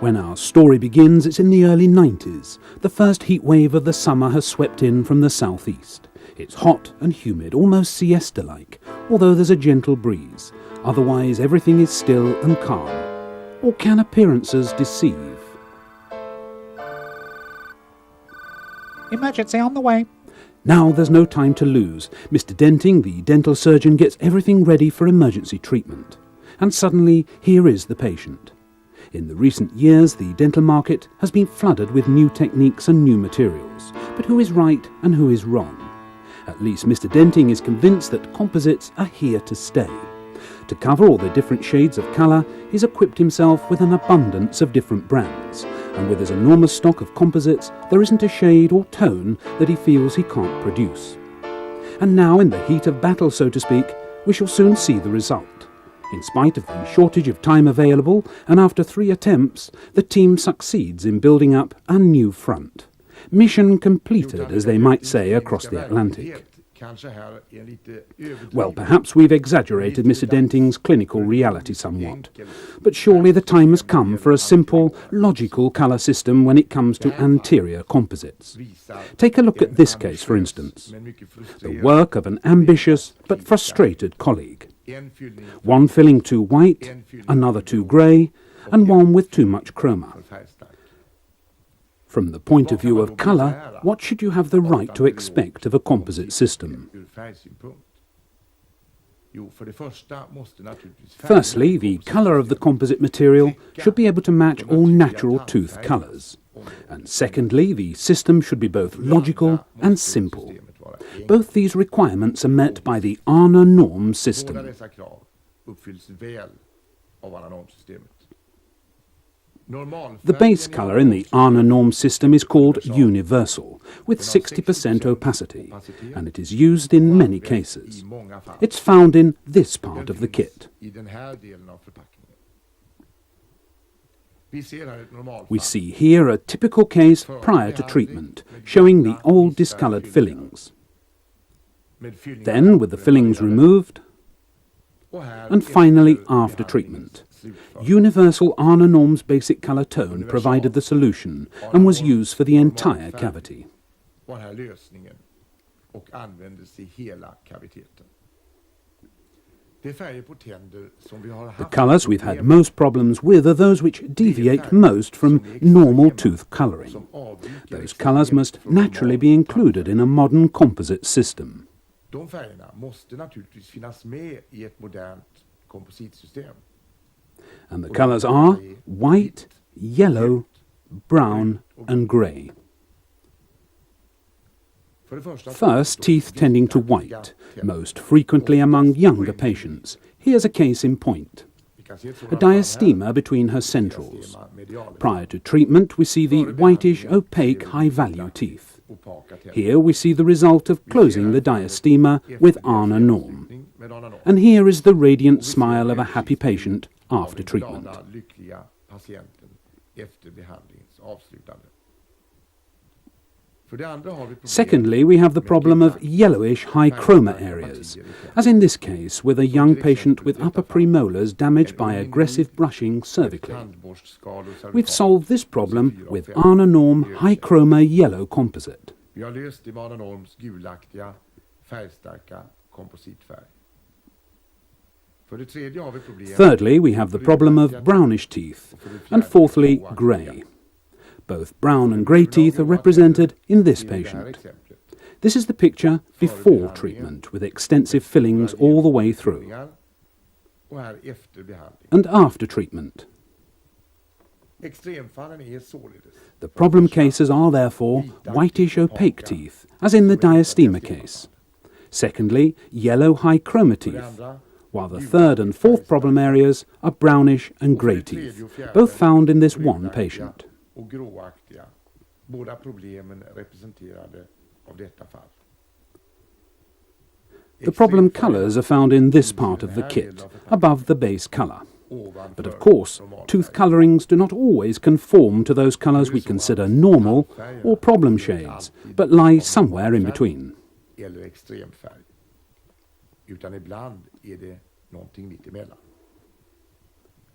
When our story begins, it's in the early 90s. The first heat wave of the summer has swept in from the southeast. It's hot and humid, almost siesta-like, although there's a gentle breeze. Otherwise, everything is still and calm. Or can appearances deceive? Emergency on the way. Now there's no time to lose. Mr. Denting, the dental surgeon, gets everything ready for emergency treatment. And suddenly, here is the patient. In the recent years, the dental market has been flooded with new techniques and new materials. But who is right and who is wrong? At least Mr. Denting is convinced that composites are here to stay. To cover all the different shades of colour, he's equipped himself with an abundance of different brands. And with his enormous stock of composites, there isn't a shade or tone that he feels he can't produce. And now, in the heat of battle, so to speak, we shall soon see the result. In spite of the shortage of time available, and after 3 attempts, the team succeeds in building up a new front. Mission completed, as they might say, across the Atlantic. Well, perhaps we've exaggerated Mr. Denting's clinical reality somewhat. But surely the time has come for a simple, logical colour system when it comes to anterior composites. Take a look at this case, for instance. The work of an ambitious but frustrated colleague. One filling too white, another too grey, and one with too much chroma. From the point of view of colour, what should you have the right to expect of a composite system? Firstly, the colour of the composite material should be able to match all natural tooth colours. And secondly, the system should be both logical and simple. Both these requirements are met by the ANA norm system. The base colour in the ANA norm system is called universal, with 60% opacity, and it is used in many cases. It's found in this part of the kit. We see here a typical case prior to treatment, showing the old discoloured fillings. Then, with the fillings removed, and finally after treatment. Universal ANA norm's basic colour tone provided the solution and was used for the entire cavity. The colours we've had most problems with are those which deviate most from normal tooth colouring. Those colours must naturally be included in a modern composite system. De färgerna måste naturligtvis finnas med i ett modernt kompositsystem. And the colours are white, yellow, brown and grey. First, teeth tending to white, most frequently among younger patients. Here's a case in point. A diastema between her centrals. Prior to treatment, we see the whitish, opaque, high-value teeth. Here we see the result of closing the diastema with ANA norm. And here is the radiant smile of a happy patient after treatment. Secondly, we have the problem of yellowish high chroma areas, as in this case with a young patient with upper premolars damaged by aggressive brushing cervically. We've solved this problem with ANA norm high chroma yellow composite. Thirdly, we have the problem of brownish teeth, and fourthly, grey. Both brown and grey teeth are represented in this patient. This is the picture before treatment, with extensive fillings all the way through. And after treatment. The problem cases are therefore whitish opaque teeth, as in the diastema case. Secondly, yellow high chroma teeth, while the third and fourth problem areas are brownish and grey teeth, both found in this one patient. The problem colours are found in this part of the kit, above the base colour. But of course, tooth colourings do not always conform to those colours we consider normal or problem shades, but lie somewhere in between.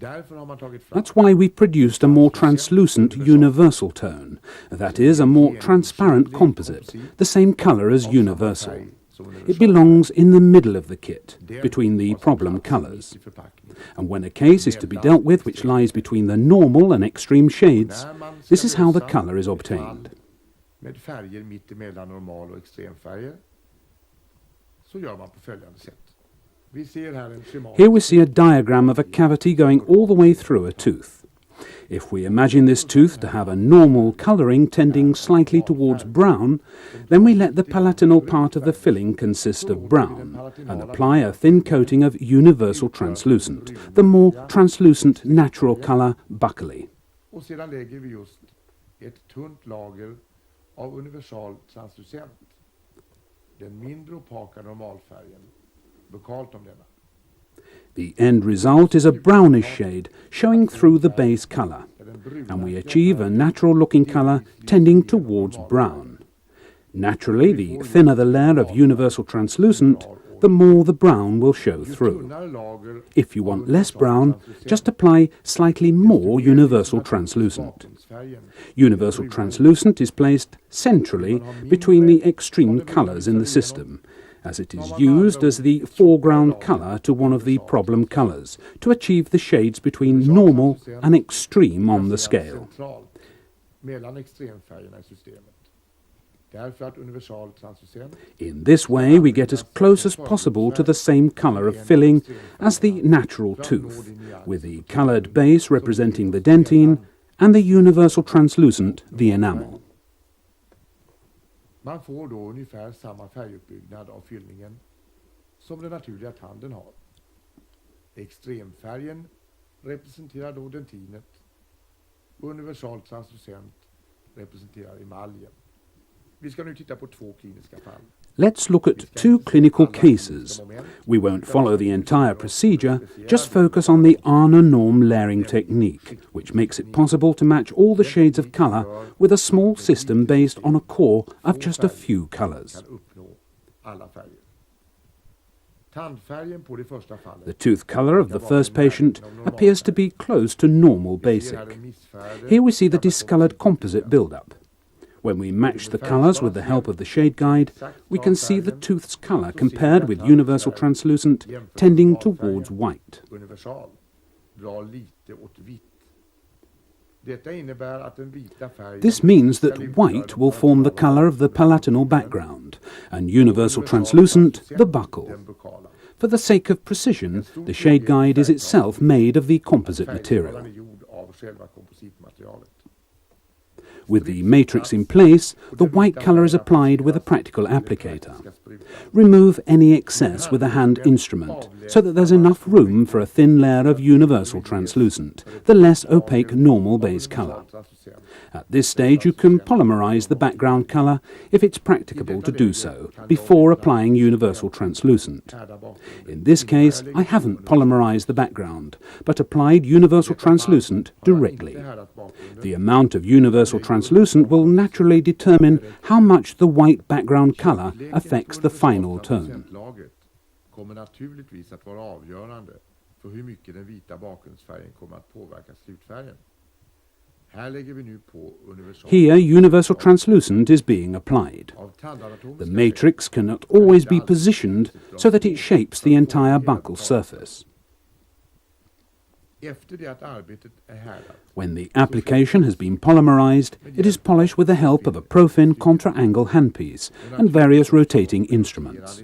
Därför har man tagit fram That's why we've produced a more translucent universal tone, that is, a more transparent composite, the same colour as universal. It belongs in the middle of the kit, between the problem colours. And when a case is to be dealt with which lies between the normal and extreme shades, this is how the colour is obtained. med färger mitt emellan normal och extremfärger, så gör man på följande sätt. Vi ser här en schematisk. Here we see a diagram of a cavity going all the way through a tooth. If we imagine this tooth to have a normal colouring tending slightly towards brown, then we let the palatinal part of the filling consist of brown and apply a thin coating of universal translucent, the more translucent natural colour buccally. Och sedan lägger vi just ett tunt lager av universal translucent, den mindre opaka normalfärgen, buccalt om denna. The end result is a brownish shade showing through the base colour, and we achieve a natural-looking colour tending towards brown. Naturally, the thinner the layer of universal translucent, the more the brown will show through. If you want less brown, just apply slightly more universal translucent. Universal translucent is placed centrally between the extreme colours in the system, as it is used as the foreground colour to one of the problem colours, to achieve the shades between normal and extreme on the scale. In this way we get as close as possible to the same colour of filling as the natural tooth, with the coloured base representing the dentine and the universal translucent the enamel. Man får då ungefär samma färguppbyggnad av fyllningen som den naturliga tanden har. Extremfärgen representerar då dentinet och universal translucent representerar emaljen. Vi ska nu titta på två kliniska fall. Let's look at two clinical cases. We won't follow the entire procedure, just focus on the Arne-Norm layering technique, which makes it possible to match all the shades of colour with a small system based on a core of just a few colours. The tooth colour of the first patient appears to be close to normal basic. Here we see the discoloured composite build-up. When we match the colours with the help of the shade guide, we can see the tooth's colour compared with universal translucent tending towards white. This means that white will form the colour of the palatinal background, and universal translucent the buccal. For the sake of precision, the shade guide is itself made of the composite material. With the matrix in place, the white colour is applied with a practical applicator. Remove any excess with a hand instrument, so that there's enough room for a thin layer of universal translucent, the less opaque normal base colour. At this stage you can polymerize the background colour, if it's practicable to do so, before applying universal translucent. In this case I haven't polymerized the background, but applied universal translucent directly. The amount of universal translucent will naturally determine how much the white background colour affects the final tone. Kommer naturligtvis att vara avgörande för hur mycket den vita bakgrundsfärgen kommer att påverka slutfärgen. Här lägger vi nu på universal. Here universal translucent is being applied. The matrix cannot always be positioned so that it shapes the entire buccal surface. Efter det att arbetet är härdat, When the application has been polymerized, it is polished with the help of a Profin contra-angle handpiece and various rotating instruments.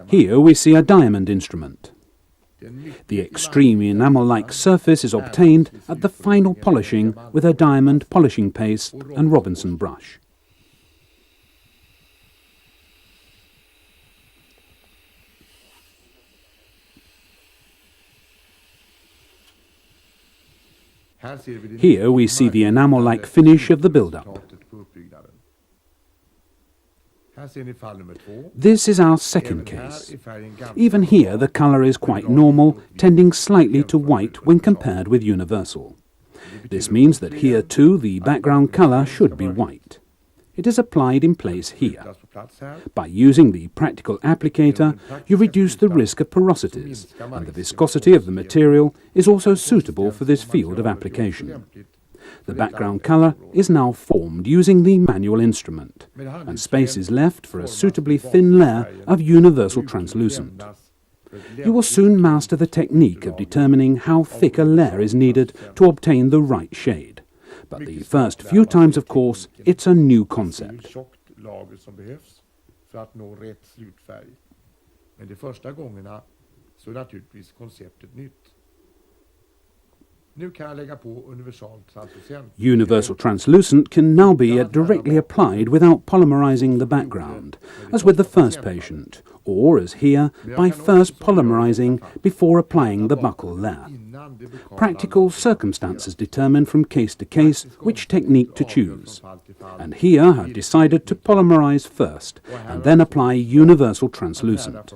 Here we see a diamond instrument. The extreme enamel-like surface is obtained at the final polishing with a diamond polishing paste and Robinson brush. Here we see the enamel-like finish of the build-up. This is our second case. Even here the colour is quite normal, tending slightly to white when compared with universal. This means that here too the background colour should be white. It is applied in place here. Sprutas på plats här. By using the practical applicator, you reduce the risk of porosities, and the viscosity of the material is also suitable for this field of application. The background colour is now formed using the manual instrument, and space is left for a suitably thin layer of universal translucent. You will soon master the technique of determining how thick a layer is needed to obtain the right shade. But the first few times, of course, it's a new concept. Tjockt lager som behövs för att nå rätt slutfärg. Men de första gångerna så är naturligtvis konceptet nytt. Nu kan jag lägga på universal translucent. Universal translucent can now be directly applied without polymerizing the background, as with the first patient, or as here, by first polymerizing before applying the buccal layer. Practical circumstances determine from case to case which technique to choose, and here I've decided to polymerize first and then apply universal translucent.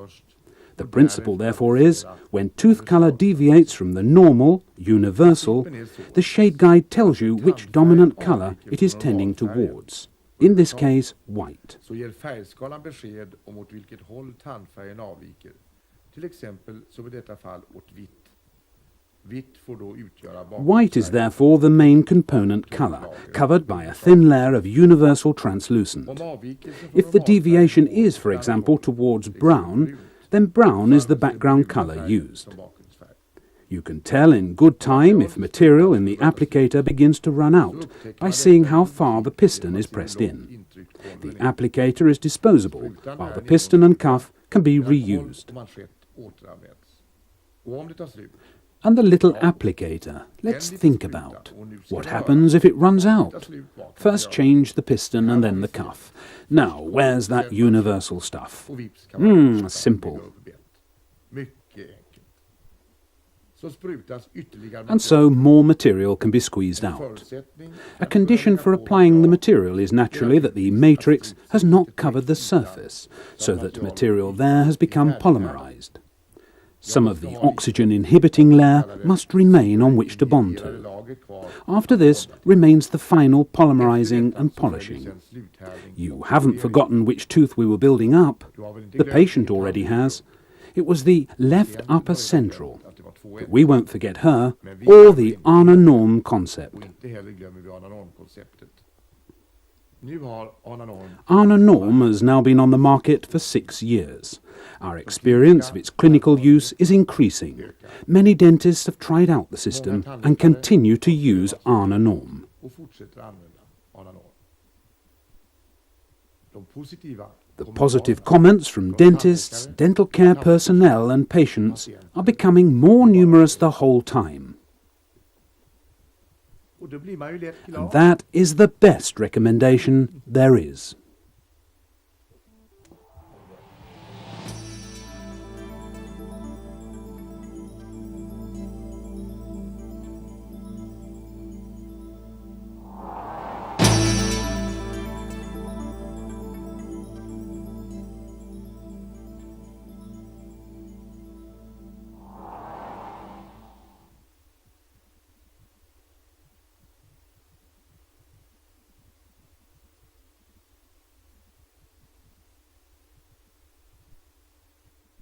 The principle, therefore, is, when tooth color deviates from the normal, universal, the shade guide tells you which dominant color it is tending towards. In this case, white. Så ger färgskalan besked om åt vilket håll tandfärgen avviker. Till exempel som i detta fall åt vitt. Vitt får då utgöra White is therefore the main component color, covered by a thin layer of universal translucent. If the deviation is, for example, towards brown, then brown is the background color used. You can tell in good time if material in the applicator begins to run out by seeing how far the piston is pressed in. The applicator is disposable, while the piston and cuff can be reused. And the little applicator, let's think about. What happens if it runs out? First change the piston and then the cuff. Now, where's that universal stuff? Simple. And so more material can be squeezed out. A condition for applying the material is naturally that the matrix has not covered the surface, so that material there has become polymerized. Some of the oxygen-inhibiting layer must remain on which to bond to. After this remains the final polymerizing and polishing. You haven't forgotten which tooth we were building up. The patient already has. It was the left upper central. But we won't forget her, or the Arna Norm concept. Arna Norm has now been on the market for 6 years. Our experience of its clinical use is increasing. Many dentists have tried out the system and continue to use Arna Norm. The positive comments from dentists, dental care personnel and patients are becoming more numerous the whole time. And that is the best recommendation there is.